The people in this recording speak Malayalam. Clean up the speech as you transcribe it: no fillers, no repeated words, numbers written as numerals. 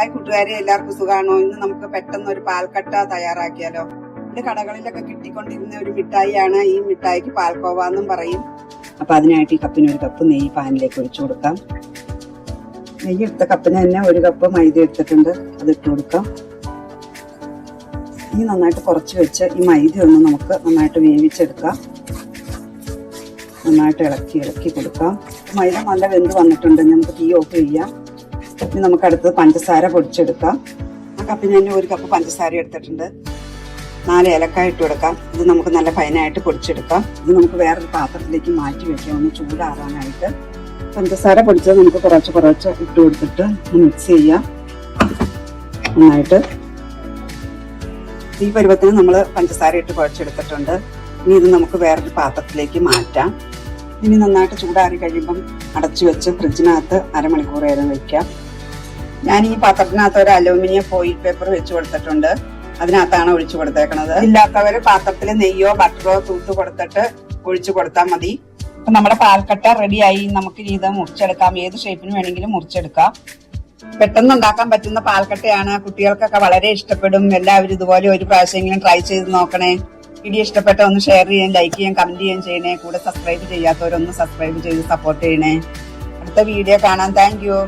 ഹായ് കൂട്ടുകാരെ, എല്ലാവർക്കും സുഖാണോ? ഇന്ന് നമുക്ക് പെട്ടെന്ന് ഒരു പാൽക്കട്ട തയ്യാറാക്കിയാലോ. ഇത് കടകളിലൊക്കെ കിട്ടിക്കൊണ്ടിരുന്ന ഒരു മിഠായിയാണ്. ഈ മിഠായിക്ക് പാൽക്കോവ എന്നും പറയും. അപ്പൊ അതിനായിട്ട് ഈ കപ്പിന് ഒരു കപ്പ് നെയ്യ് പാനിലേക്ക് ഒഴിച്ചു കൊടുക്കാം. നെയ്യ് എടുത്ത കപ്പിന് തന്നെ ഒരു കപ്പ് മൈദ എടുത്തിട്ടുണ്ട്, അത് ഇട്ട് കൊടുക്കാം. ഇനി നന്നായിട്ട് കുറച്ച് വെച്ച് ഈ മൈദ ഒന്ന് നമുക്ക് നന്നായിട്ട് വേവിച്ചെടുക്കാം. നന്നായിട്ട് ഇളക്കി കൊടുക്കാം. മൈദ നല്ല വെന്ത് വന്നിട്ടുണ്ട്. നമുക്ക് തീ ഓഫ് ചെയ്യാം. ഇനി നമുക്ക് അടുത്തത് പഞ്ചസാര പൊടിച്ചെടുക്കാം. ആ കപ്പിന് തന്നെ ഒരു കപ്പ് പഞ്ചസാര എടുത്തിട്ടുണ്ട്. 4 ഏലക്കായ ഇട്ട് കൊടുക്കാം. ഇത് നമുക്ക് നല്ല ഫൈനായിട്ട് പൊടിച്ചെടുക്കാം. ഇത് നമുക്ക് വേറൊരു പാത്രത്തിലേക്ക് മാറ്റി വെക്കാം, ഒന്ന് ചൂടാറാനായിട്ട്. പഞ്ചസാര പൊടിച്ചത് നമുക്ക് കുറച്ച് ഇട്ട് കൊടുത്തിട്ട് മിക്സ് ചെയ്യാം നന്നായിട്ട്. ഈ പരുവത്തിന് നമ്മൾ പഞ്ചസാര ഇട്ട് കുഴച്ചെടുത്തിട്ടുണ്ട്. ഇനി ഇത് നമുക്ക് വേറൊരു പാത്രത്തിലേക്ക് മാറ്റാം. ഇനി നന്നായിട്ട് ചൂടാറി കഴിയുമ്പം അടച്ചു വെച്ച് ഫ്രിഡ്ജിനകത്ത് അരമണിക്കൂർ നേരം വെക്കാം. ഞാൻ ഈ പാത്രത്തിനകത്ത് ഒരു അലൂമിനിയം ഫോയിൽ പേപ്പർ വെച്ച് കൊടുത്തിട്ടുണ്ട്. അതിനകത്താണ് ഒഴിച്ചു കൊടുത്തേക്കണത്. ഇല്ലാത്തവര് പാത്രത്തിൽ നെയ്യോ ബട്ടറോ തൂത്ത് കൊടുത്തിട്ട് ഒഴിച്ചു കൊടുത്താൽ മതി. അപ്പൊ നമ്മുടെ പാൽക്കട്ട റെഡിയായി. നമുക്ക് ഇത് മുറിച്ചെടുക്കാം. ഏത് ഷേപ്പിന് വേണമെങ്കിലും മുറിച്ചെടുക്കാം. പെട്ടെന്ന് ഉണ്ടാക്കാൻ പറ്റുന്ന പാൽക്കട്ടയാണ്. കുട്ടികൾക്കൊക്കെ വളരെ ഇഷ്ടപ്പെടും. എല്ലാവരും ഇതുപോലെ ഒരു പ്രാവശ്യമെങ്കിലും ട്രൈ ചെയ്ത് നോക്കണേ. വീഡിയോ ഇഷ്ടപ്പെട്ട ഒന്ന് ഷെയർ ചെയ്യാൻ, ലൈക്ക് ചെയ്യാൻ, കമന്റ് ചെയ്യാൻ ചെയ്യണേ. കൂടെ സബ്സ്ക്രൈബ് ചെയ്യാത്തവരൊന്ന് സബ്സ്ക്രൈബ് ചെയ്ത് സപ്പോർട്ട് ചെയ്യണേ. അടുത്ത വീഡിയോ കാണാൻ താങ്ക് യു.